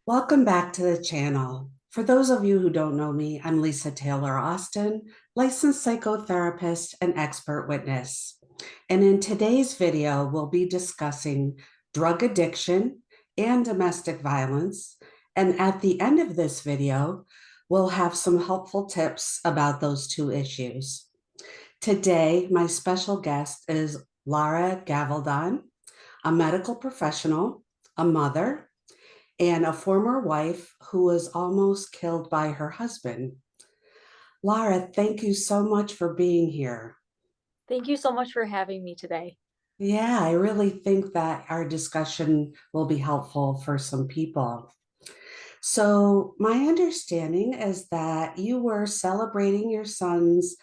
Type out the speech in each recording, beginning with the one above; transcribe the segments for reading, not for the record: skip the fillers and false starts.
Welcome back to the channel. For those of you who don't know me, I'm Lisa.Taylor-Austin, licensed psychotherapist and expert witness. And in today's video, we'll be discussing drug addiction and domestic violence. And at the end of this video, we'll have some helpful tips about those two issues. Today, my special guest is Lara Gavaldon, a medical professional, a mother, and a former wife who was almost killed by her husband. Lara, thank you so much for being here. Thank you so much for having me today. Yeah, I really think that our discussion will be helpful for some people. So, my understanding is that you were celebrating your son's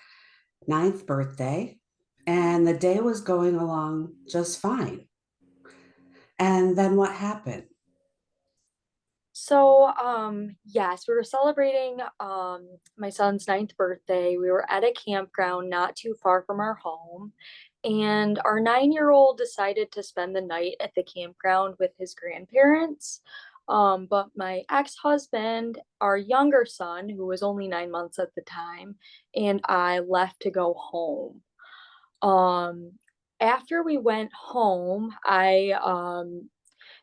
ninth birthday, and the day was going along just fine. And then what happened? Yes, we were celebrating my son's ninth birthday. We were at a campground not too far from our home, and our 9-year-old decided to spend the night at the campground with his grandparents. But my ex-husband, our younger son, who was only 9 months at the time, and I left to go home. Um, After we went home, I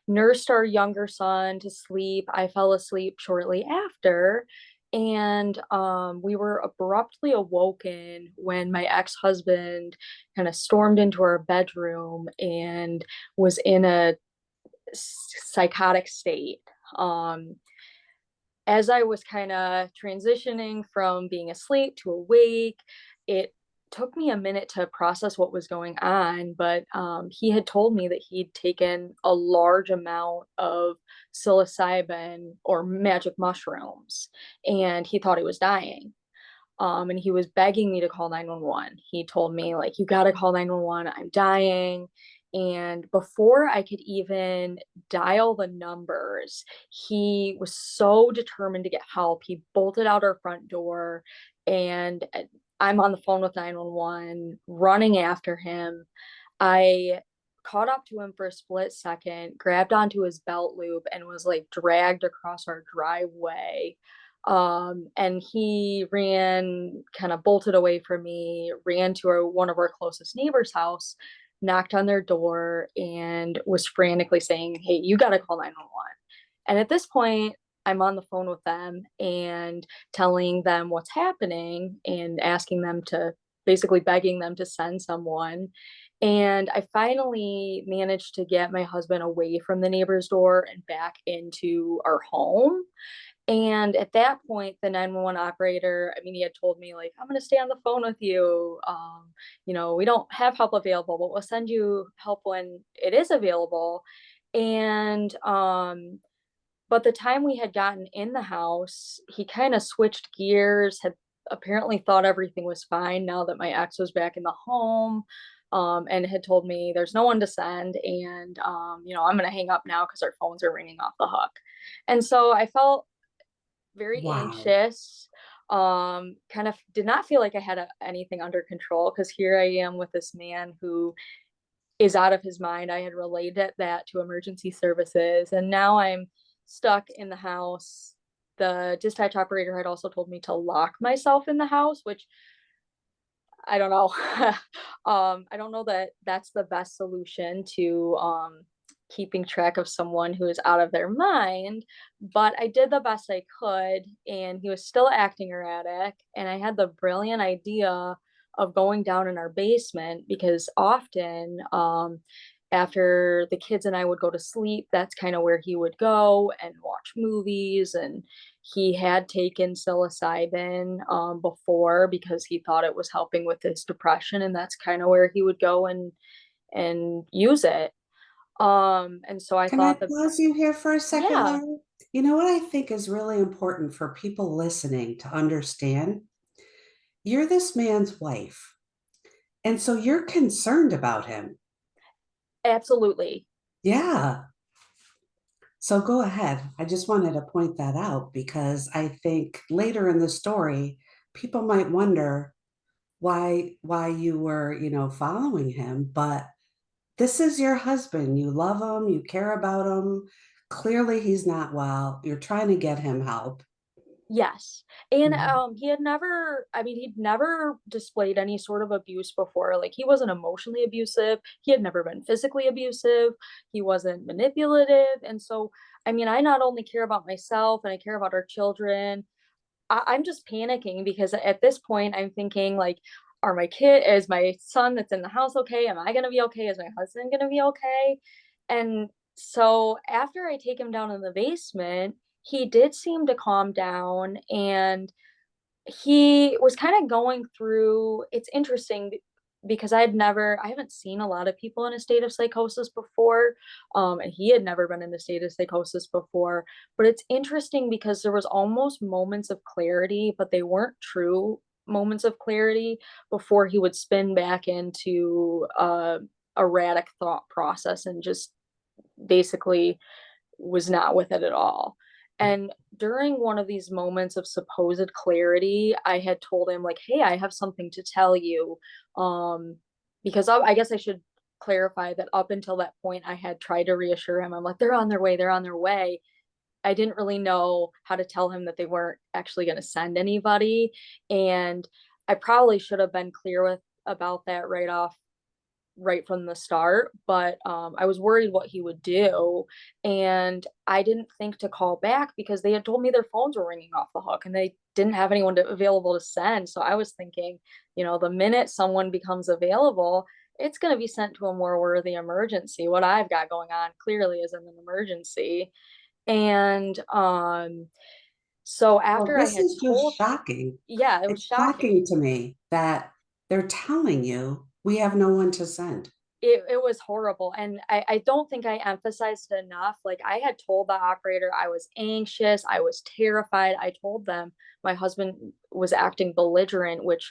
nursed our younger son to sleep. I fell asleep shortly after, and we were abruptly awoken when my ex-husband kind of stormed into our bedroom and was in a psychotic state. Um, as I was kind of transitioning from being asleep to awake, it took me a minute to process what was going on, but he had told me that he'd taken a large amount of psilocybin or magic mushrooms, and he thought he was dying. And he was begging me to call 911. He told me, like, you got to call 911. I'm dying. And before I could even dial the numbers, he was so determined to get help. He bolted out our front door, and I'm on the phone with 911, running after him. I caught up to him for a split second, grabbed onto his belt loop, and was like dragged across our driveway. And he ran, kind of bolted away from me, ran to one of our closest neighbors' house, knocked on their door, and was frantically saying, "Hey, you got to call 911." And at this point, I'm on the phone with them and telling them what's happening and asking them to, basically begging them to send someone. And I finally managed to get my husband away from the neighbor's door and back into our home. And at that point, the 911 operator, I mean, he had told me, like, I'm going to stay on the phone with you. We don't have help available, but we'll send you help when it is available. And, but the time we had gotten in the house, he kind of switched gears, had apparently thought everything was fine now that my ex was back in the home. And had told me there's no one to send, and I'm gonna hang up now because our phones are ringing off the hook. And so I felt very Wow. anxious. Kind of did not feel like I had anything under control, because here I am with this man who is out of his mind. I had relayed that to emergency services, and now I'm stuck in the house. The dispatch operator had also told me to lock myself in the house, which I don't know. I don't know that that's the best solution to keeping track of someone who is out of their mind, but I did the best I could, and he was still acting erratic. And I had the brilliant idea of going down in our basement, because often, after the kids and I would go to sleep, that's kind of where he would go and watch movies. And he had taken psilocybin before, because he thought it was helping with his depression, and that's kind of where he would go and use it. And so I Can I thought that, pause you here for a second, yeah, Larry? You know what I think is really important for people listening to understand? You're this man's wife, and so you're concerned about him. absolutely. Yeah. So go ahead. I just wanted to point that out because I think later in the story, people might wonder why you were, following him, but this is your husband. You love him, you care about him. Clearly, he's not well. You're trying to get him help. Yes. And Mhm. he had never, I mean, he'd never displayed any sort of abuse before. Like he wasn't emotionally abusive. He had never been physically abusive. He wasn't manipulative. And so, I mean, I not only care about myself and I care about our children. I'm just panicking because at this point I'm thinking like, is my son that's in the house okay? Am I gonna be okay? Is my husband gonna be okay? And so after I take him down in the basement, he did seem to calm down and he was kind of going through, it's interesting because I haven't seen a lot of people in a state of psychosis before. And he had never been in a state of psychosis before, but it's interesting because there was almost moments of clarity, but they weren't true moments of clarity before he would spin back into erratic thought process and just basically was not with it at all. And during one of these moments of supposed clarity, I had told him, like, hey, I have something to tell you. Um, because I guess I should clarify that up until that point, I had tried to reassure him. I'm like, they're on their way, they're on their way. I didn't really know how to tell him that they weren't actually going to send anybody. And I probably should have been clear with about that right from the start, but I was worried what he would do. And I didn't think to call back because they had told me their phones were ringing off the hook and they didn't have anyone available to send. So I was thinking, the minute someone becomes available, it's going to be sent to a more worthy emergency. What I've got going on clearly is an emergency. And so Well, after I this had is just told, shocking. yeah, it was It's shocking shocking. to me that they're telling you we have no one to send. It was horrible. And I don't think I emphasized enough. Like I had told the operator I was anxious, I was terrified. I told them my husband was acting belligerent, which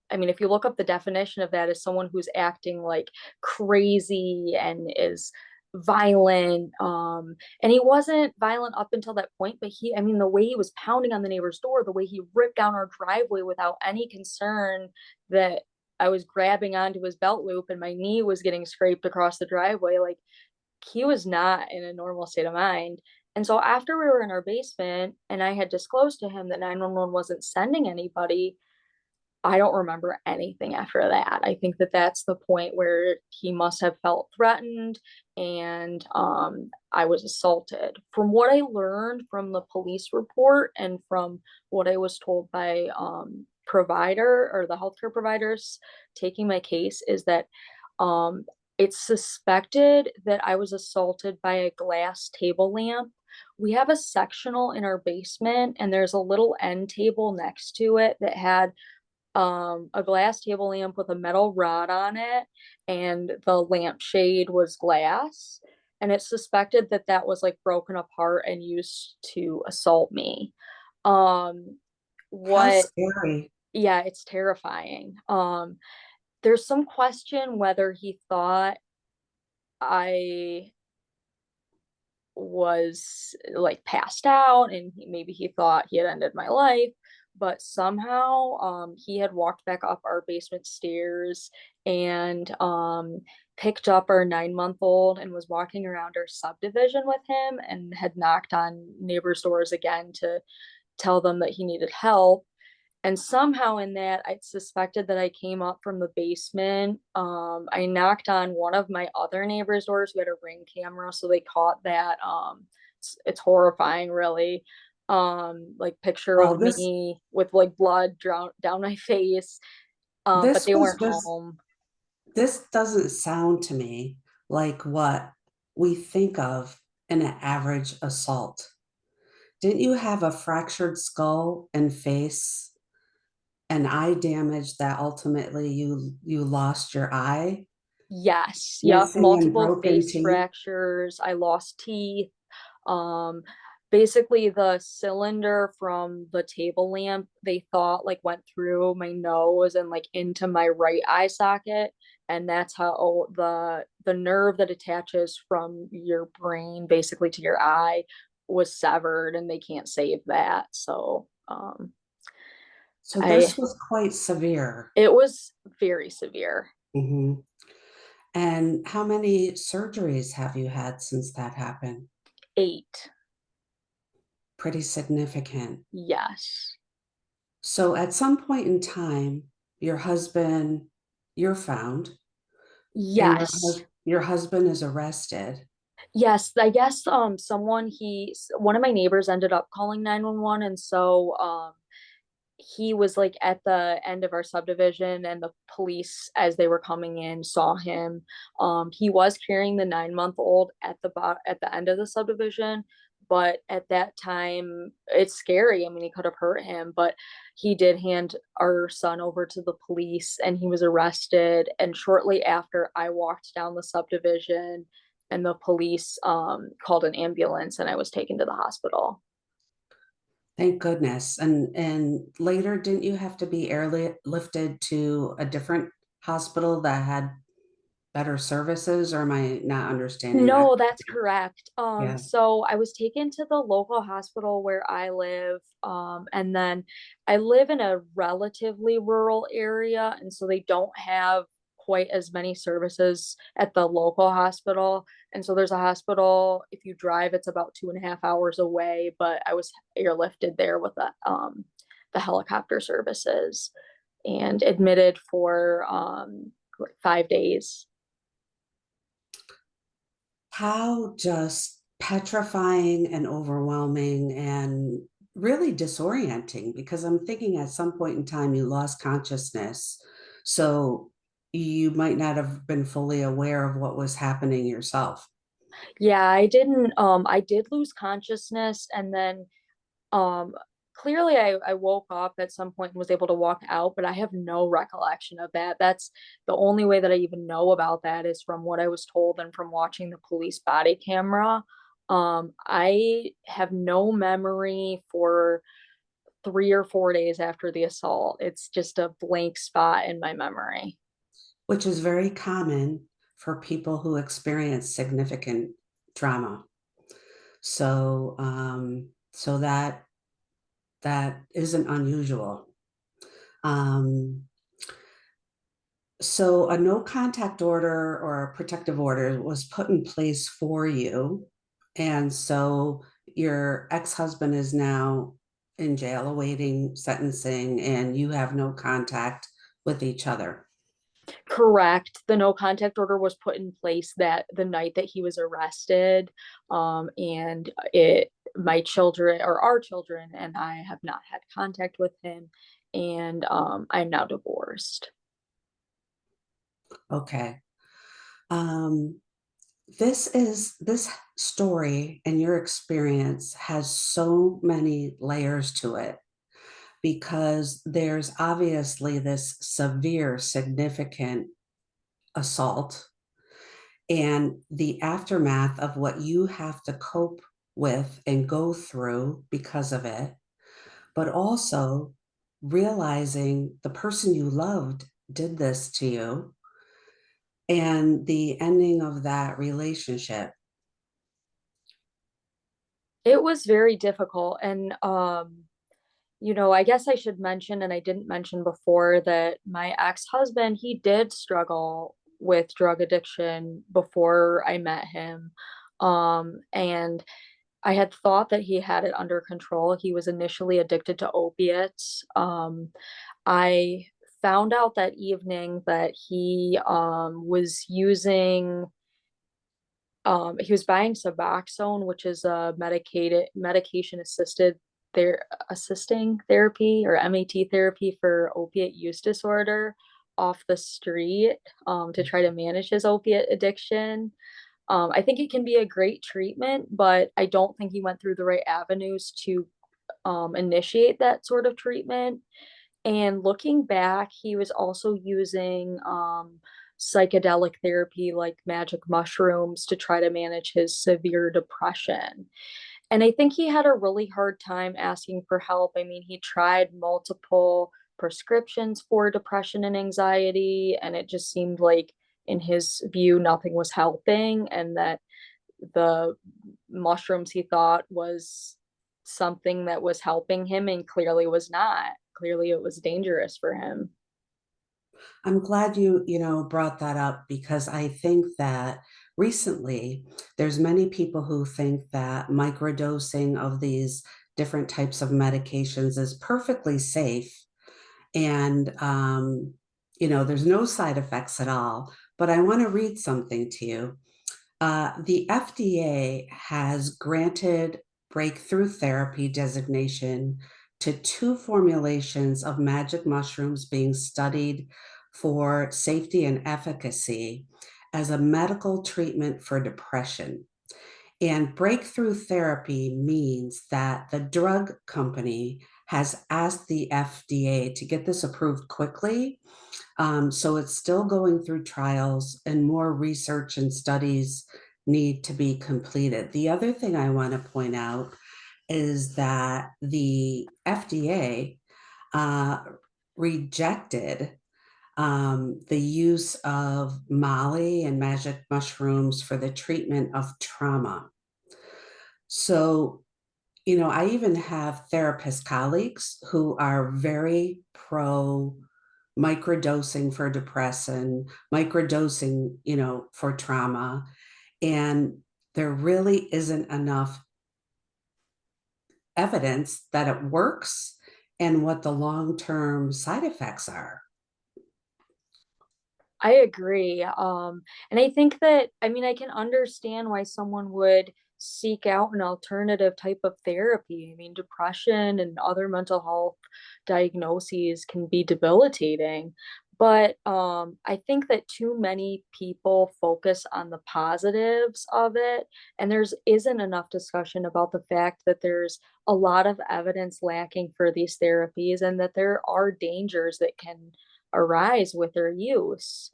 I mean, if you look up the definition of that, is someone who's acting like crazy and is violent. And he wasn't violent up until that point, but I mean, the way he was pounding on the neighbor's door, the way he ripped down our driveway without any concern that I was grabbing onto his belt loop and my knee was getting scraped across the driveway, like he was not in a normal state of mind. And so after we were in our basement and I had disclosed to him that 911 wasn't sending anybody, I don't remember anything after that. I think that that's the point where he must have felt threatened and I was assaulted. From what I learned from the police report and from what I was told by provider or the healthcare providers taking my case is that um, it's suspected that I was assaulted by a glass table lamp. We have a sectional in our basement and there's a little end table next to it that had a glass table lamp with a metal rod on it, and the lampshade was glass. And it's suspected that that was like broken apart and used to assault me. Um, How what, scary. yeah, it's terrifying. There's some question whether he thought I was like passed out and maybe he thought he had ended my life, but somehow he had walked back up our basement stairs and picked up our 9-month old and was walking around our subdivision with him and had knocked on neighbors' doors again to tell them that he needed help. And somehow in that, I suspected that I came up from the basement. I knocked on one of my other neighbors' doors who had a Ring camera, so they caught that. It's horrifying, really. Like picture Well, of this me with like blood down my face. But this they was weren't just home. this doesn't sound to me like what we think of in an average assault. Didn't you have a fractured skull and face and eye damage that ultimately you lost your eye, Yes, yep, missing and multiple broken face teeth? fractures. I lost teeth. Um, Basically the cylinder from the table lamp, they thought like went through my nose and like into my right eye socket. And that's how the nerve that attaches from your brain basically to your eye was severed and they can't save that. So So I this was quite severe. it was very severe. Mhm. And how many surgeries have you had since that happened? 8. Pretty significant. Yes. So at some point in time, your husband, you're found, and Yes. your husband is arrested. Yes, I guess one of my neighbors ended up calling 911, and so he was like at the end of our subdivision, and the police, as they were coming in, saw him. He was carrying the 9-month old at the end of the subdivision, but at that time it's scary. I mean, he could have hurt him, but he did hand our son over to the police and he was arrested. And shortly after, I walked down the subdivision and the police called an ambulance and I was taken to the hospital. Thank goodness. And later, didn't you have to be airlifted to a different hospital that had better services, or am I not understanding that? No, that's correct. Yeah. So I was taken to the local hospital where I live, and then I live in a relatively rural area, and so they don't have quite as many services at the local hospital. And so there's a hospital, if you drive, it's about 2.5 hours away, but I was airlifted there with the helicopter services and admitted for 5 days. How just petrifying and overwhelming and really disorienting, because I'm thinking at some point in time you lost consciousness. So you might not have been fully aware of what was happening yourself. Yeah, I did lose consciousness and then um clearly I woke up at some point and was able to walk out, but I have no recollection of that. That's the only way that I even know about that is from what I was told and from watching the police body camera. I have no memory for 3 or 4 days after the assault. It's just a blank spot in my memory. Which is very common for people who experience significant trauma. So that isn't unusual. Um, so a no contact order or a protective order was put in place for you. And so your ex-husband is now in jail awaiting sentencing, and you have no contact with each other. Correct. The no contact order was put in place that the night that he was arrested. And my children or our children and I have not had contact with him. And I'm now divorced. Okay. Um, this story and your experience has so many layers to it, because there's obviously this severe, significant assault and the aftermath of what you have to cope with and go through because of it, but also realizing the person you loved did this to you and the ending of that relationship. It was very difficult. And I guess I should mention, and I didn't mention before, that my ex-husband, he did struggle with drug addiction before I met him. And I had thought that he had it under control. He was initially addicted to opiates. I found out that evening that he was buying Suboxone, which is a medication assisting therapy or MAT therapy for opiate use disorder off the street to try to manage his opiate addiction. I think it can be a great treatment, but I don't think he went through the right avenues to initiate that sort of treatment. And looking back, he was also using psychedelic therapy like magic mushrooms to try to manage his severe depression. And I think he had a really hard time asking for help. I mean, he tried multiple prescriptions for depression and anxiety, and it just seemed like, in his view, nothing was helping, and that the mushrooms he thought was something that was helping him and clearly was not. Clearly, it was dangerous for him. I'm glad you brought that up, because I think that recently, there's many people who think that microdosing of these different types of medications is perfectly safe and there's no side effects at all. But I want to read something to you. The FDA has granted breakthrough therapy designation to two formulations of magic mushrooms being studied for safety and efficacy as a medical treatment for depression. And breakthrough therapy means that the drug company has asked the FDA to get this approved quickly. So it's still going through trials and more research and studies need to be completed. The other thing I want to point out is that the FDA rejected the use of Molly and magic mushrooms for the treatment of trauma. So, I even have therapist colleagues who are very pro microdosing for depression, microdosing, for trauma. And there really isn't enough evidence that it works and what the long-term side effects are. I agree. And I think that, I mean, I can understand why someone would seek out an alternative type of therapy. I mean, depression and other mental health diagnoses can be debilitating. But I think that too many people focus on the positives of it, and there's isn't enough discussion about the fact that there's a lot of evidence lacking for these therapies and that there are dangers that can arise with their use.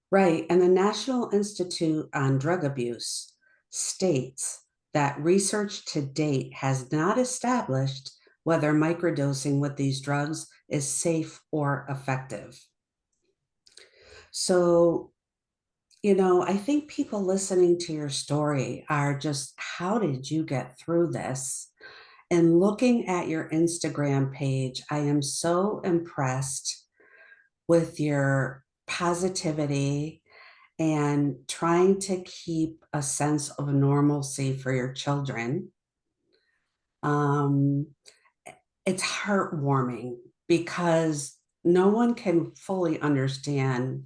Right. And the National Institute on Drug Abuse states that research to date has not established whether microdosing with these drugs is safe or effective. So, I think people listening to your story are just, how did you get through this? And looking at your Instagram page, I am so impressed with your positivity and trying to keep a sense of normalcy for your children. Um, it's heartwarming because no one can fully understand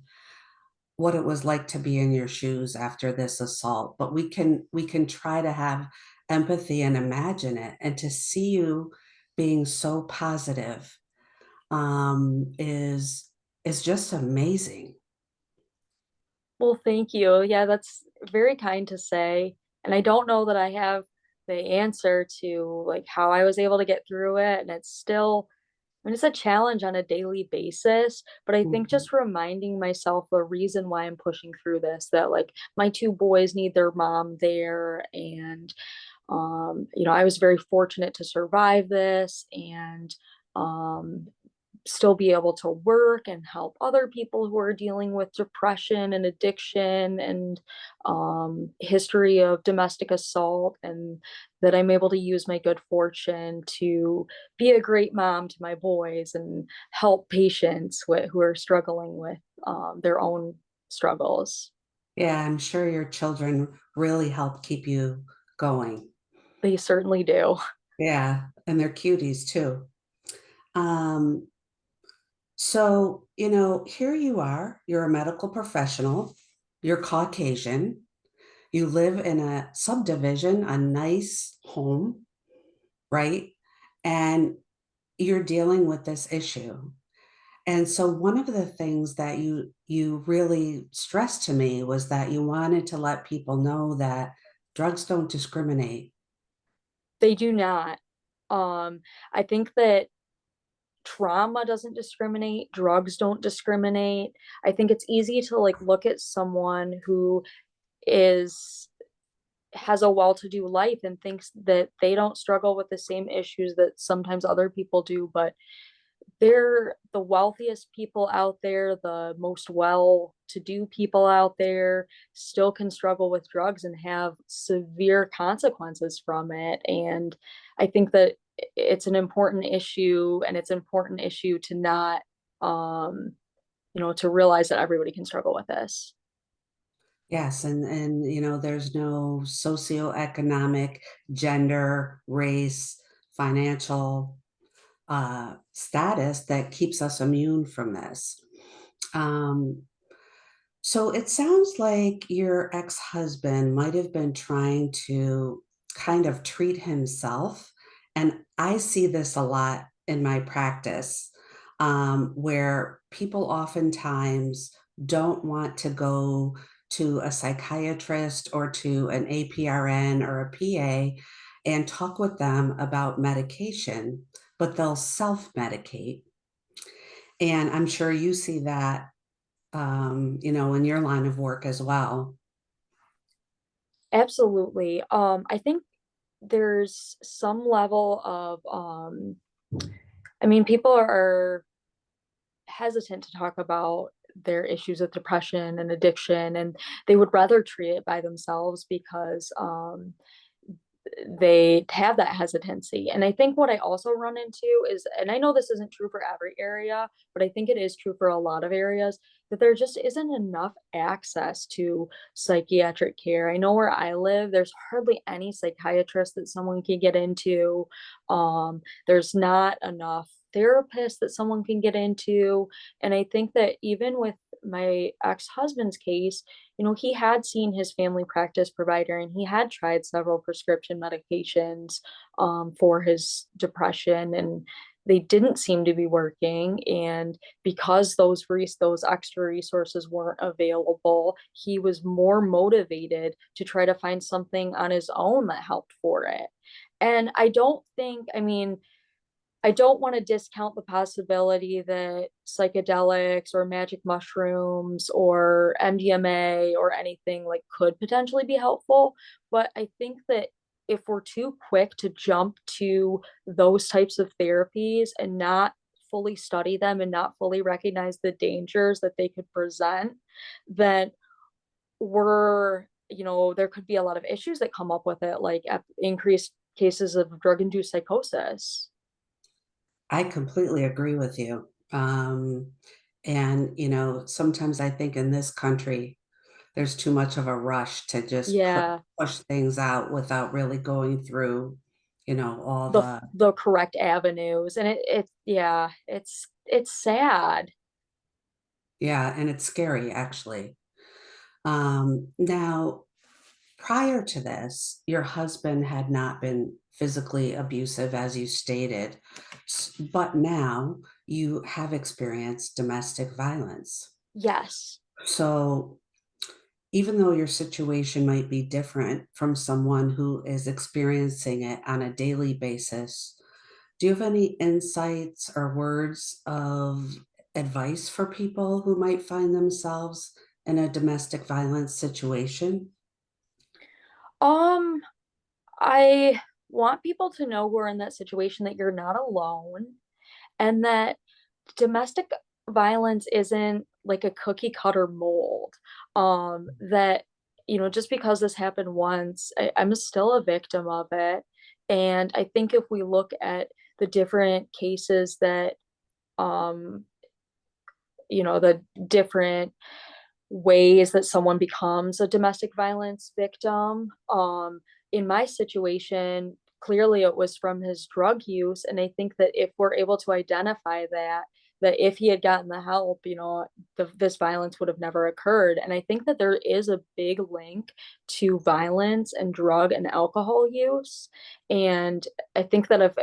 what it was like to be in your shoes after this assault, but we can try to have empathy and imagine it, and to see you being so positive is just amazing. Well, thank you. Yeah, that's very kind to say. And I don't know that I have the answer to like how I was able to get through it. And it's still, I mean, it's a challenge on a daily basis. But I think Mhm. just reminding myself the reason why I'm pushing through this, that like my two boys need their mom there. And, I was very fortunate to survive this and, um, still be able to work and help other people who are dealing with depression and addiction and history of domestic assault, and that I'm able to use my good fortune to be a great mom to my boys and help patients who are struggling with their own struggles. Yeah, I'm sure your children really help keep you going. They certainly do. Yeah, and they're cuties too. Um, so, here you are, you're a medical professional, you're Caucasian, you live in a subdivision, a nice home, right? And you're dealing with this issue. And so one of the things that you really stressed to me was that you wanted to let people know that drugs don't discriminate. They do not. I think that trauma doesn't discriminate, drugs don't discriminate. I think it's easy to like look at someone who is has a well-to-do life and thinks that they don't struggle with the same issues that sometimes other people do, but they're the wealthiest people out there, the most well-to-do people out there still can struggle with drugs and have severe consequences from it. And I think that it's an important issue, and it's an important issue to not, to realize that everybody can struggle with this. Yes, and there's no socioeconomic, gender, race, financial status that keeps us immune from this. Um, so it sounds like your ex-husband might have been trying to kind of treat himself. And I see this a lot in my practice, where people oftentimes don't want to go to a psychiatrist or to an APRN or a PA and talk with them about medication, but they'll self-medicate. And I'm sure you see that, in your line of work as well. Absolutely. I think there's some level of I mean, people are hesitant to talk about their issues with depression and addiction, and they would rather treat it by themselves because they have that hesitancy. And I think what I also run into is, and I know this isn't true for every area, but I think it is true for a lot of areas, that there just isn't enough access to psychiatric care. I know where I live, there's hardly any psychiatrist that someone can get into. There's not enough therapists that someone can get into. And I think that even with my ex-husband's case, he had seen his family practice provider and he had tried several prescription medications for his depression, and they didn't seem to be working. And because those extra resources weren't available, he was more motivated to try to find something on his own that helped for it. And I mean, I don't want to discount the possibility that psychedelics or magic mushrooms or MDMA or anything like could potentially be helpful. But I think that if we're too quick to jump to those types of therapies and not fully study them and not fully recognize the dangers that they could present, then there could be a lot of issues that come up with it, like increased cases of drug induced psychosis. I completely agree with you. And sometimes I think in this country, there's too much of a rush to just Yeah. push things out without really going through, all the the, the correct avenues, and yeah, it's sad. yeah, and it's scary actually. Now, prior to this, your husband had not been physically abusive, as you stated, but now you have experienced domestic violence. Yes. So, even though your situation might be different from someone who is experiencing it on a daily basis, do you have any insights or words of advice for people who might find themselves in a domestic violence situation? um I want people to know who are in that situation that you're not alone, and that domestic violence isn't like a cookie cutter mold. That just because this happened once, I'm still a victim of it. And I think if we look at the different cases that um the different ways that someone becomes a domestic violence victim. In my situation, clearly it was from his drug use. And I think that if we're able to identify that if he had gotten the help, this violence would have never occurred. And I think that there is a big link to violence and drug and alcohol use. And I think that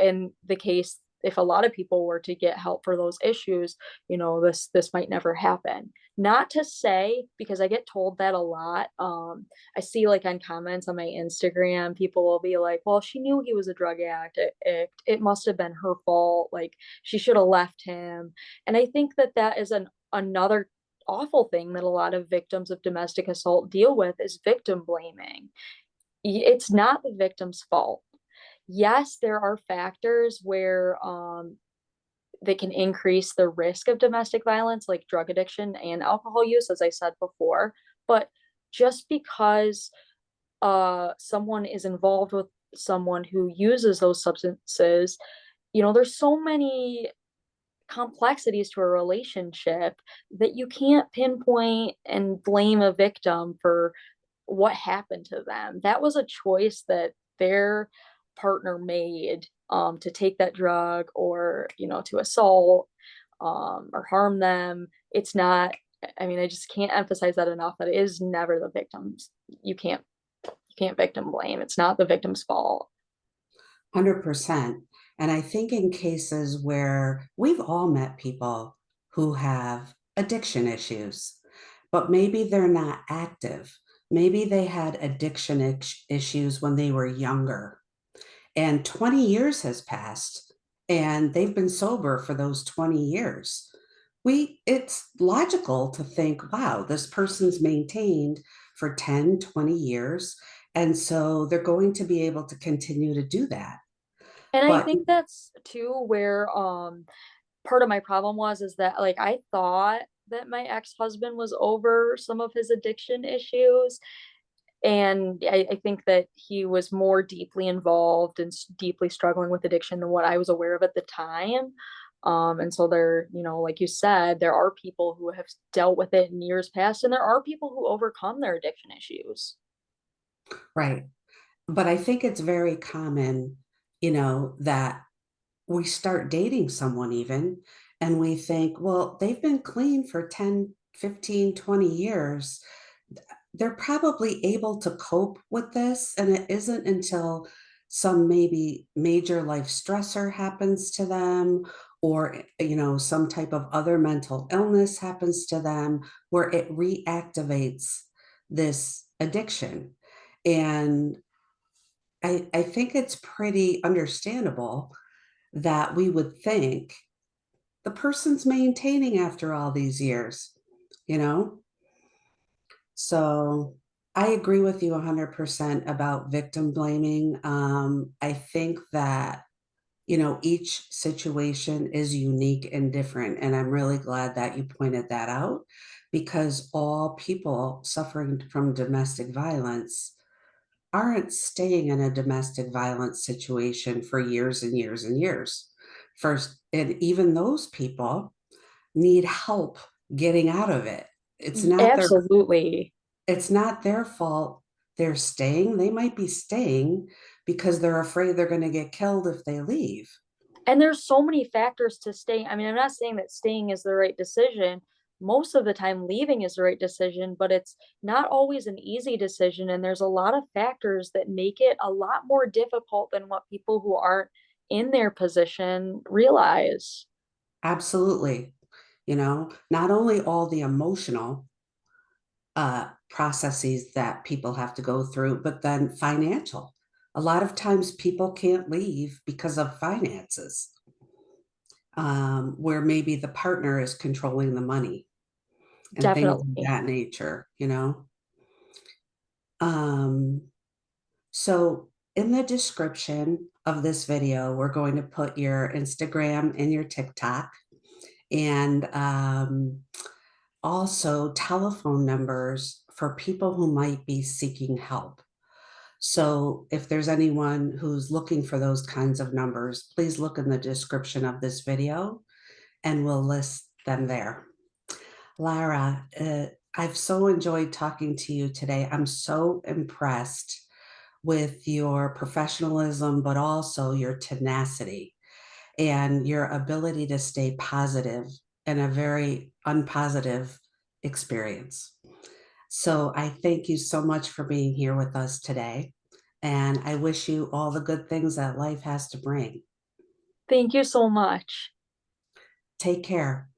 if a lot of people were to get help for those issues, this might never happen. Not to say, because I get told that a lot. I see like on comments on my Instagram, people will be like, well, she knew he was a drug addict. It must have been her fault. Like she should have left him. And I think that that is another awful thing that a lot of victims of domestic assault deal with is victim blaming. It's not the victim's fault. Yes, there are factors where they can increase the risk of domestic violence, like drug addiction and alcohol use, as I said before. But just because someone is involved with someone who uses those substances, there's so many complexities to a relationship that you can't pinpoint and blame a victim for what happened to them. That was a choice that their partner made, to take that drug or, to assault, or harm them. It's not, I mean, I just can't emphasize that enough, that it is never the victim's. You can't victim blame. It's not the victim's fault. 100%. And I think in cases where we've all met people who have addiction issues, but maybe they're not active. Maybe they had addiction issues when they were younger, and 20 years has passed and they've been sober for those 20 years. It's logical to think, wow, this person's maintained for 10, 20 years. And so they're going to be able to continue to do that. And I But think that's too where part of my problem was, is that, like, I thought that my ex-husband was over some of his addiction issues, and I think that he was more deeply involved and deeply struggling with addiction than what I was aware of at the time. And so there, like you said, there are people who have dealt with it in years past, and there are people who overcome their addiction issues. right. But I think it's very common, that we start dating someone even, and we think, well, they've been clean for 10, 15, 20 years. They're probably able to cope with this. And it isn't until some maybe major life stressor happens to them, or, some type of other mental illness happens to them, where it reactivates this addiction. And I think it's pretty understandable that we would think the person's maintaining after all these years, you know? So I agree with you 100% about victim blaming. I think that, each situation is unique and different. And I'm really glad that you pointed that out, because all people suffering from domestic violence aren't staying in a domestic violence situation for years and years and years. First, and even those people need help getting out of it. It's not their Absolutely. it's not their fault they're staying. They might be staying because they're afraid they're going to get killed if they leave. And there's so many factors to staying. I mean, I'm not saying that staying is the right decision. Most of the time, leaving is the right decision, but it's not always an easy decision. And there's a lot of factors that make it a lot more difficult than what people who aren't in their position realize. Absolutely. Not only all the emotional processes that people have to go through, but then financial. A lot of times people can't leave because of finances, where maybe the partner is controlling the money and things of Definitely. that nature. Um, so in the description of this video, we're going to put your Instagram and your TikTok, and also telephone numbers for people who might be seeking help. So if there's anyone who's looking for those kinds of numbers, please look in the description of this video and we'll list them there. Lara, I've so enjoyed talking to you today. I'm so impressed with your professionalism, but also your tenacity and your ability to stay positive in a very unpositive experience. So I thank you so much for being here with us today. And I wish you all the good things that life has to bring. Thank you so much. Take care.